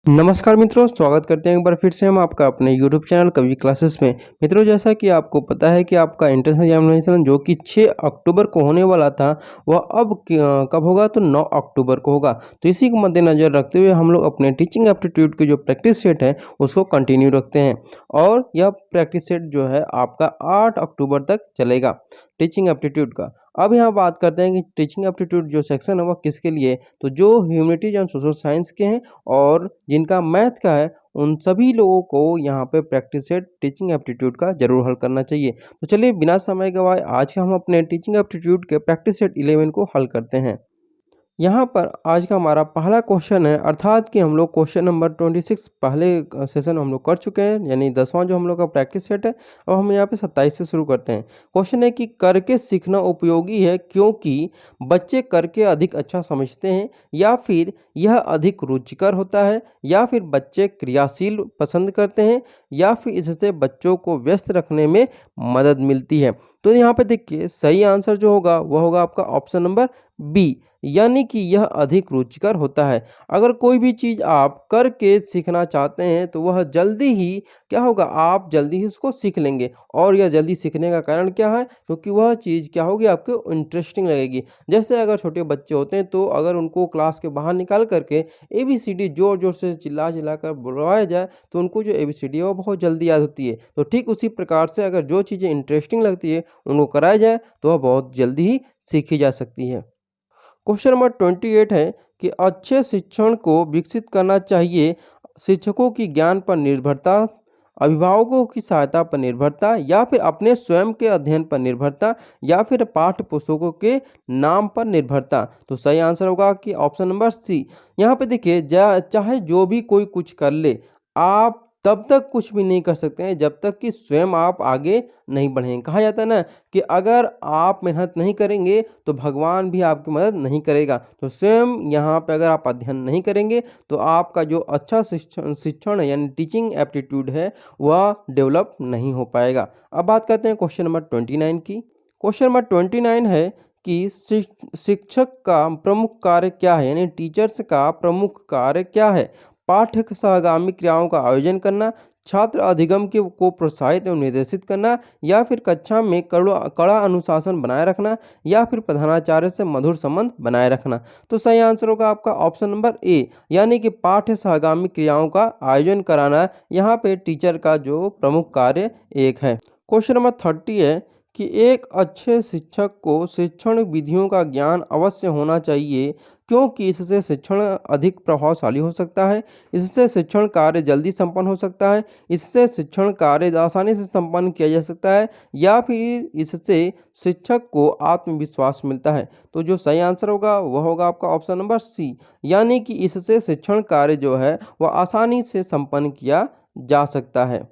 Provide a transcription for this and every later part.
नमस्कार मित्रों, स्वागत करते हैं एक बार फिर से हम आपका अपने यूट्यूब चैनल कवि क्लासेस में। मित्रों, जैसा कि आपको पता है कि आपका एंट्रेंस एग्जामिनेशन जो कि 6 अक्टूबर को होने वाला था, वह अब कब होगा तो 9 अक्टूबर को होगा। तो इसी को मद्देनज़र रखते हुए हम लोग अपने टीचिंग एप्टीट्यूड की जो प्रैक्टिस सेट है उसको कंटिन्यू रखते हैं और यह प्रैक्टिस सेट जो है आपका 8 अक्टूबर तक चलेगा टीचिंग एप्टीट्यूड का। अब यहाँ बात करते हैं कि टीचिंग एप्टीट्यूड जो सेक्शन है वह किसके लिए है, तो जो ह्यूमैनिटीज एंड सोशल साइंस के हैं और जिनका मैथ का है उन सभी लोगों को यहाँ पे प्रैक्टिस सेट टीचिंग एप्टीट्यूड का जरूर हल करना चाहिए। तो चलिए बिना समय गवाए आज हम अपने टीचिंग एप्टीट्यूड के प्रैक्टिस सेट 11 को हल करते हैं। यहाँ पर आज का हमारा पहला क्वेश्चन है, अर्थात कि हम लोग क्वेश्चन नंबर 26 पहले सेशन हम लोग कर चुके हैं, यानी 10वां जो हम लोग का प्रैक्टिस सेट है। अब हम यहाँ पे 27 से शुरू करते हैं। क्वेश्चन है कि करके सीखना उपयोगी है क्योंकि बच्चे करके अधिक अच्छा समझते हैं, या फिर यह अधिक रुचिकर होता है, या फिर बच्चे क्रियाशील पसंद करते हैं, या फिर इससे बच्चों को व्यस्त रखने में मदद मिलती है। तो यहाँ पे देखिए सही आंसर जो होगा वह होगा आपका ऑप्शन नंबर बी, यानी कि यह अधिक रुचिकर होता है। अगर कोई भी चीज़ आप करके सीखना चाहते हैं तो वह जल्दी ही क्या होगा, आप जल्दी ही उसको सीख लेंगे। और यह जल्दी सीखने का कारण क्या है, क्योंकि वह चीज़ क्या होगी, आपको इंटरेस्टिंग लगेगी। जैसे अगर छोटे बच्चे होते हैं तो अगर उनको क्लास के बाहर निकाल करके ABCD जोर जोर से चिल्ला चिल्ला कर बुलवाया जाए तो उनको जो ABCD है वो बहुत जल्दी याद होती है। तो ठीक उसी प्रकार से अगर जो चीज़ें इंटरेस्टिंग लगती है उनको कराया जाए तो वह बहुत जल्दी ही सीखी जा सकती है। क्वेश्चन नंबर 28 है कि अच्छे शिक्षण को विकसित करना चाहिए। शिक्षकों की ज्ञान पर निर्भरता, अभिभावकों की सहायता पर निर्भरता, या फिर अपने स्वयं के अध्ययन पर निर्भरता, या फिर पाठ्य पुस्तकों के नाम पर निर्भरता। तो सही आंसर होगा कि ऑप्शन नंबर सी। यहाँ पे देखिए चाहे जो भी कोई कुछ कर ले, आप तब तक कुछ भी नहीं कर सकते हैं जब तक कि स्वयं आप आगे नहीं बढ़ें। कहा जाता है ना कि अगर आप मेहनत नहीं करेंगे तो भगवान भी आपकी मदद नहीं करेगा। तो स्वयं यहाँ पे अगर आप अध्ययन नहीं करेंगे तो आपका जो अच्छा शिक्षण है यानी टीचिंग एप्टीट्यूड है वह डेवलप नहीं हो पाएगा। अब बात करते हैं क्वेश्चन नंबर 29 की। क्वेश्चन नंबर 29 है कि शिक्षक का प्रमुख कार्य क्या है, यानी टीचर्स का प्रमुख कार्य क्या है। पाठ्य सहगामी क्रियाओं का आयोजन करना, छात्र अधिगम के को प्रोत्साहित एवं निर्देशित करना, या फिर कक्षा में कड़ा अनुशासन बनाए रखना, या फिर प्रधानाचार्य से मधुर संबंध बनाए रखना। तो सही आंसर होगा आपका ऑप्शन नंबर ए, यानी कि पाठ्य सहगामी क्रियाओं का आयोजन कराना यहाँ पे टीचर का जो प्रमुख कार्य एक है। क्वेश्चन नंबर 30 है कि एक अच्छे शिक्षक को शिक्षण विधियों का ज्ञान अवश्य होना चाहिए क्योंकि इससे शिक्षण अधिक प्रभावशाली हो सकता है, इससे शिक्षण कार्य जल्दी संपन्न हो सकता है, इससे शिक्षण कार्य आसानी से संपन्न किया जा सकता है, या फिर इससे शिक्षक को आत्मविश्वास मिलता है। तो जो सही आंसर होगा वह होगा आपका ऑप्शन नंबर सी, यानी कि इससे शिक्षण कार्य जो है वह आसानी से संपन्न किया जा सकता है।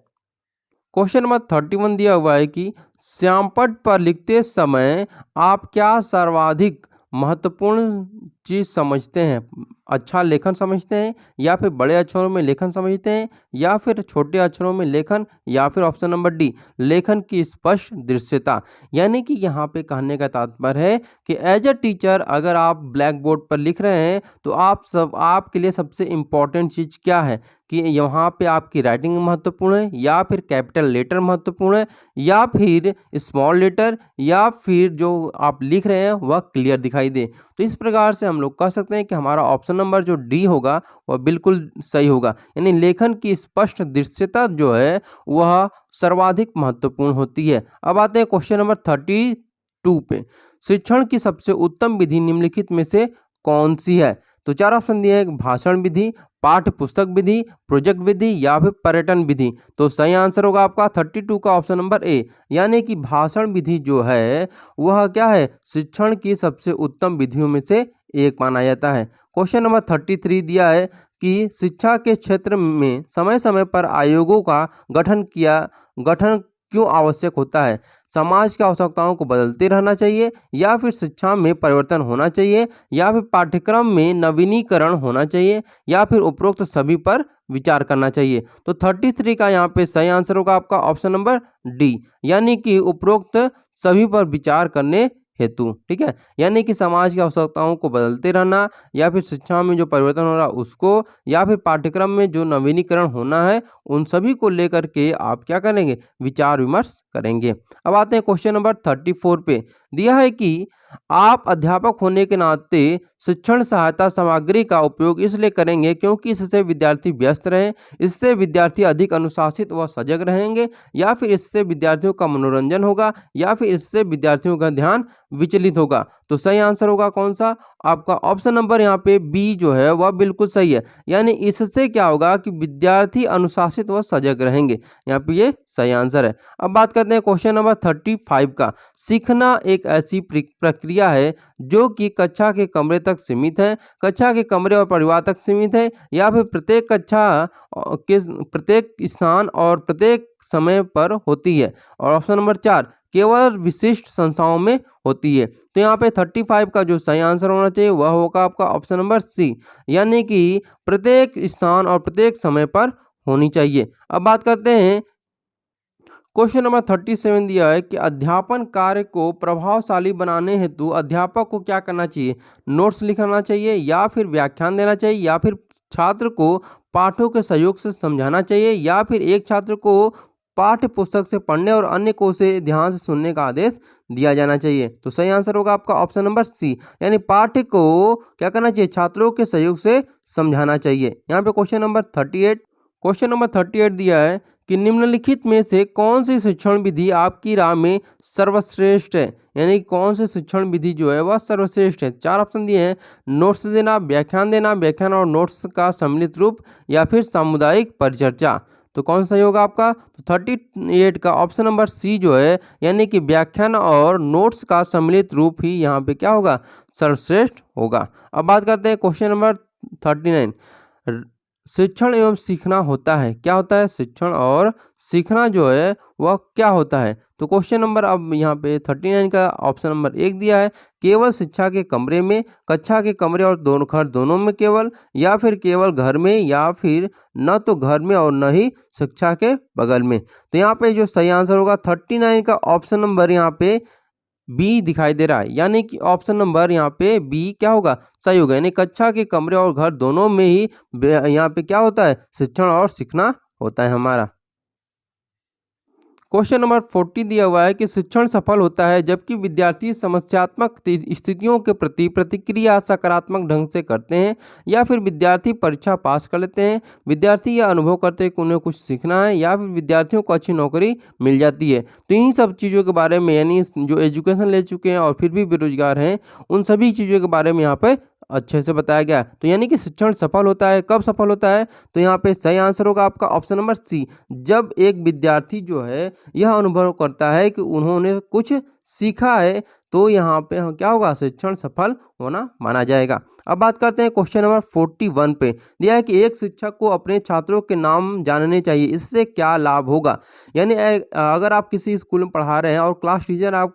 क्वेश्चन नंबर 31 दिया हुआ है कि श्यामपट्ट पर लिखते समय आप क्या सर्वाधिक महत्वपूर्ण चीज़ समझते हैं। अच्छा लेखन समझते हैं, या फिर बड़े अक्षरों में लेखन समझते हैं, या फिर छोटे अक्षरों में लेखन, या फिर ऑप्शन नंबर डी लेखन की स्पष्ट दृश्यता। यानी कि यहाँ पे कहने का तात्पर्य है कि एज अ टीचर अगर आप ब्लैक बोर्ड पर लिख रहे हैं तो आपके लिए सबसे इम्पॉर्टेंट चीज़ क्या है कि यहाँ पे आपकी राइटिंग महत्वपूर्ण है, या फिर कैपिटल लेटर महत्वपूर्ण है, या फिर स्मॉल लेटर, या फिर जो आप लिख रहे हैं वह क्लियर दिखाई दे। तो इस प्रकार से हम लोग कह सकते हैं कि हमारा ऑप्शन नंबर जो डी होगा वह बिल्कुल सही होगा, यानी लेखन की स्पष्ट दृश्यता जो है वह सर्वाधिक महत्वपूर्ण होती है। अब आते हैं क्वेश्चन नंबर 32 पे। शिक्षण की सबसे उत्तम विधि निम्नलिखित में से कौन सी है। तो चार ऑप्शन दिए हैं, भाषण विधि, पाठ्य पुस्तक विधि, प्रोजेक्ट विधि, या फिर पर्यटन विधि। तो सही आंसर होगा आपका 32 का ऑप्शन नंबर ए, यानी कि भाषण विधि जो है वह क्या है, शिक्षण की सबसे उत्तम विधियों में से एक माना जाता है। क्वेश्चन नंबर 33 दिया है कि शिक्षा के क्षेत्र में समय समय पर आयोगों का गठन क्यों आवश्यक होता है। समाज की आवश्यकताओं को बदलते रहना चाहिए, या फिर शिक्षा में परिवर्तन होना चाहिए, या फिर पाठ्यक्रम में नवीनीकरण होना चाहिए, या फिर उपरोक्त सभी पर विचार करना चाहिए। तो 33 का यहाँ पे सही आंसर होगा आपका ऑप्शन नंबर डी, यानी कि उपरोक्त सभी पर विचार करने हेतु। ठीक है, यानी कि समाज की आवश्यकताओं को बदलते रहना, या फिर शिक्षा में जो परिवर्तन हो रहा है उसको, या फिर पाठ्यक्रम में जो नवीनीकरण होना है उन सभी को लेकर के आप क्या करेंगे, विचार विमर्श करेंगे। अब आते हैं क्वेश्चन नंबर 34 पे। दिया है कि आप अध्यापक होने के नाते शिक्षण सहायता सामग्री का उपयोग इसलिए करेंगे क्योंकि इससे विद्यार्थी व्यस्त रहें, इससे विद्यार्थी अधिक अनुशासित व सजग रहेंगे, या फिर इससे विद्यार्थियों का मनोरंजन होगा, या फिर इससे विद्यार्थियों का ध्यान विचलित होगा। तो सही आंसर होगा कौन सा, आपका ऑप्शन नंबर यहाँ पे बी जो है वह बिल्कुल सही है। यानी इससे क्या होगा कि विद्यार्थी अनुशासित व सजग रहेंगे, यहाँ पे ये सही आंसर है। अब बात करते हैं क्वेश्चन नंबर 35 का। सीखना एक ऐसी प्रक्रिया है जो कि कक्षा के कमरे तक सीमित है, कक्षा के कमरे और परिवार तक सीमित है, या फिर प्रत्येक कक्षा के प्रत्येक स्थान और प्रत्येक समय पर होती है। और ऑप्शन नंबर 4 केवल विशिष्ट संस्थाओं में होती है। तो यहाँ पे 35 का जो सही आंसर होना चाहिए वह होगा आपका ऑप्शन नंबर सी, यानी कि प्रत्येक स्थान और प्रत्येक समय पर होनी चाहिए। अब बात करते हैं क्वेश्चन नंबर 37। दिया है कि अध्यापन कार्य को प्रभावशाली बनाने हेतु अध्यापक को क्या करना चाहिए, नोट्स लिखना चाहिए, या फिर व्याख्यान देना चाहिए, या फिर छात्र को पाठों के सहयोग से समझाना चाहिए, या फिर एक छात्र को पाठ्य पुस्तक से पढ़ने और अन्य को से ध्यान से सुनने का आदेश दिया जाना चाहिए। तो सही आंसर होगा आपका ऑप्शन नंबर सी, यानी पाठ्य को क्या करना चाहिए, छात्रों के सहयोग से समझाना चाहिए। यहाँ पे क्वेश्चन नंबर 38 दिया है कि निम्नलिखित में से कौन सी शिक्षण विधि आपकी राय में सर्वश्रेष्ठ है, यानी कौन सी शिक्षण विधि जो है वह सर्वश्रेष्ठ है। 4 ऑप्शन दिए हैं, नोट्स देना, व्याख्यान और नोट्स का सम्मिलित रूप, या फिर सामुदायिक परिचर्चा। तो कौन सा सही होगा आपका, तो 38 का ऑप्शन नंबर सी जो है, यानी कि व्याख्यान और नोट्स का सम्मिलित रूप ही यहाँ पे क्या होगा, सर्वश्रेष्ठ होगा। अब बात करते हैं क्वेश्चन नंबर 39। शिक्षण एवं सीखना होता है, क्या होता है, शिक्षण और सीखना जो है वह क्या होता है। तो क्वेश्चन नंबर अब यहाँ पे 39 का ऑप्शन नंबर 1 दिया है, केवल शिक्षा के कमरे में, कक्षा के कमरे और दोनों घर दोनों में केवल, या फिर केवल घर में, या फिर न तो घर में और न ही शिक्षा के बगल में। तो यहाँ पे जो सही आंसर होगा 39 का ऑप्शन नंबर यहाँ पे बी दिखाई दे रहा है, यानी कि ऑप्शन नंबर यहाँ पे बी क्या होगा, सही होगा। यानी कक्षा के कमरे और घर दोनों में ही यहाँ पे क्या होता है, शिक्षण और सीखना होता है हमारा। क्वेश्चन नंबर 40 दिया हुआ है कि शिक्षण सफल होता है जबकि विद्यार्थी समस्यात्मक स्थितियों के प्रति प्रतिक्रिया सकारात्मक ढंग से करते हैं, या फिर विद्यार्थी परीक्षा पास कर लेते हैं, विद्यार्थी यह अनुभव करते हैं कि उन्हें कुछ सीखना है, या फिर विद्यार्थियों को अच्छी नौकरी मिल जाती है। तो इन सब चीज़ों के बारे में, यानी जो एजुकेशन ले चुके हैं और फिर भी बेरोजगार हैं, उन सभी चीज़ों के बारे में यहाँ पे अच्छे से बताया गया। तो यानी कि शिक्षण सफल होता है, कब सफल होता है, तो यहाँ पे सही आंसर होगा आपका ऑप्शन नंबर सी, जब एक विद्यार्थी जो है यह अनुभव करता है कि उन्होंने कुछ सीखा है, तो यहाँ पे क्या होगा, शिक्षण सफल होना माना जाएगा। अब बात करते हैं क्वेश्चन नंबर 41 पे। दिया है कि एक शिक्षक को अपने छात्रों के नाम जानने चाहिए, इससे क्या लाभ होगा। यानी अगर आप किसी स्कूल में पढ़ा रहे हैं और आप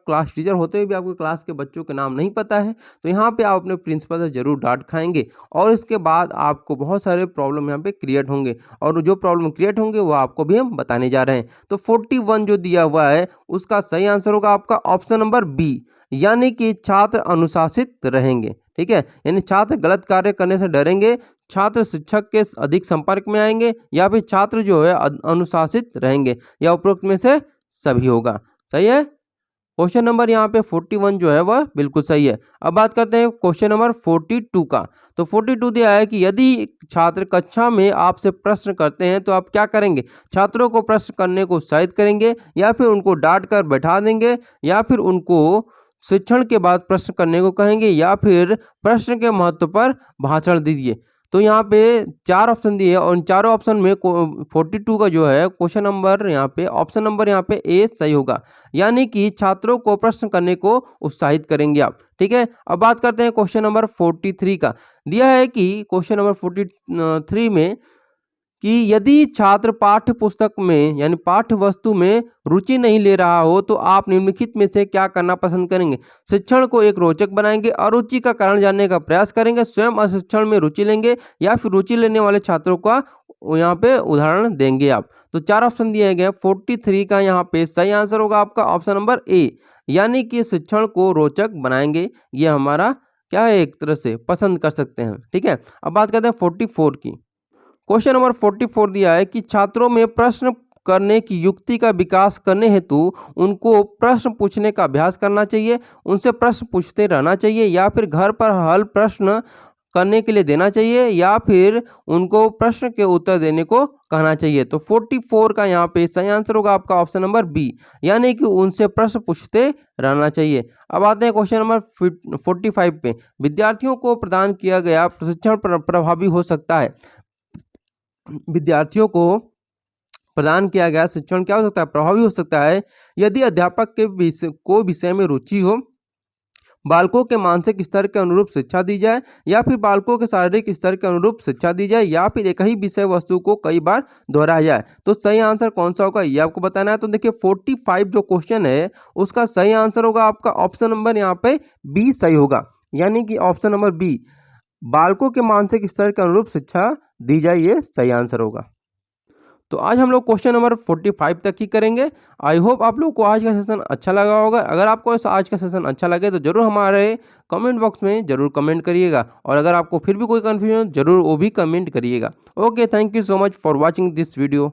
क्लास टीचर होते हुए भी आपको क्लास के बच्चों के नाम नहीं पता है, तो यहाँ पे आप अपने प्रिंसिपल से जरूर डांट खाएंगे, और इसके बाद आपको बहुत सारे प्रॉब्लम यहाँ पे क्रिएट होंगे, और जो प्रॉब्लम क्रिएट होंगे वो आपको भी हम बताने जा रहे हैं। तो 41 जो दिया हुआ है उसका सही आंसर होगा आपका ऑप्शन नंबर बी, यानी कि छात्र अनुशासित रहेंगे। ठीक है, यानी छात्र गलत कार्य करने से डरेंगे, छात्र शिक्षक के अधिक संपर्क में आएंगे, या फिर छात्र जो है अनुशासित रहेंगे, या उपरोक्त में से सभी होगा। सही है, क्वेश्चन नंबर यहाँ पे 41 जो है वह बिल्कुल सही है। अब बात करते हैं क्वेश्चन नंबर 42 का। तो 42 दिया है कि यदि छात्र कक्षा में आपसे प्रश्न करते हैं तो आप क्या करेंगे, छात्रों को प्रश्न करने को उत्साहित करेंगे, या फिर उनको डांट कर बैठा देंगे, या फिर उनको शिक्षण के बाद प्रश्न करने को कहेंगे, या फिर प्रश्न के महत्व पर भाषण दीजिए। तो यहाँ पे 4 ऑप्शन दिए, और इन चारों ऑप्शन में 42 का जो है क्वेश्चन नंबर यहाँ पे ऑप्शन नंबर यहाँ पे ए सही होगा, यानी कि छात्रों को प्रश्न करने को उत्साहित करेंगे आप। ठीक है, अब बात करते हैं क्वेश्चन नंबर 43 का। दिया है कि क्वेश्चन नंबर 43 में कि यदि छात्र पाठ्य पुस्तक में यानी पाठ्य वस्तु में रुचि नहीं ले रहा हो तो आप निम्नलिखित में से क्या करना पसंद करेंगे। शिक्षण को एक रोचक बनाएंगे, अरुचि का कारण जानने का प्रयास करेंगे, स्वयं अशिक्षण में रुचि लेंगे, या फिर रुचि लेने वाले छात्रों का यहाँ पे उदाहरण देंगे आप। तो 4 ऑप्शन दिए गए हैं। 43 का यहाँ पे सही आंसर होगा आपका ऑप्शन नंबर ए, यानी कि शिक्षण को रोचक बनाएंगे। ये हमारा क्या है, एक तरह से पसंद कर सकते हैं। ठीक है, अब बात करते हैं 44 की। क्वेश्चन नंबर 44 दिया है कि छात्रों में प्रश्न करने की युक्ति का विकास करने हेतु उनको प्रश्न पूछने का अभ्यास करना चाहिए, उनसे प्रश्न पूछते रहना चाहिए, या फिर घर पर हल प्रश्न करने के लिए देना चाहिए, या फिर उनको प्रश्न के उत्तर देने को कहना चाहिए। तो 44 का यहाँ पे सही आंसर होगा आपका ऑप्शन नंबर बी, यानी कि उनसे प्रश्न पूछते रहना चाहिए। अब आते हैं क्वेश्चन नंबर 45 पे। विद्यार्थियों को प्रदान किया गया प्रशिक्षण प्रभावी हो सकता है। विद्यार्थियों को प्रदान किया गया शिक्षण क्या हो सकता है, प्रभावी हो सकता है, यदि अध्यापक के विषय में रुचि हो, बालकों के मानसिक स्तर के अनुरूप शिक्षा दी जाए, या फिर बालकों के शारीरिक स्तर के अनुरूप शिक्षा दी जाए, या फिर एक ही विषय वस्तु को कई बार दोहराया जाए। तो सही आंसर कौन सा होगा ये आपको बताना है। तो देखिए 45 जो क्वेश्चन है उसका सही आंसर होगा आपका ऑप्शन नंबर यहाँ पे बी सही होगा, यानी कि ऑप्शन नंबर बी, बालकों के मानसिक स्तर के अनुरूप शिक्षा दी जाए, ये सही आंसर होगा। तो आज हम लोग क्वेश्चन नंबर 45 तक ही करेंगे। आई होप आप लोग को आज का सेशन अच्छा लगा होगा। अगर आपको आज का सेशन अच्छा लगे तो जरूर हमारे कमेंट बॉक्स में जरूर कमेंट करिएगा, और अगर आपको फिर भी कोई कन्फ्यूजन जरूर वो भी कमेंट करिएगा। Okay, thank you so much for watching this video.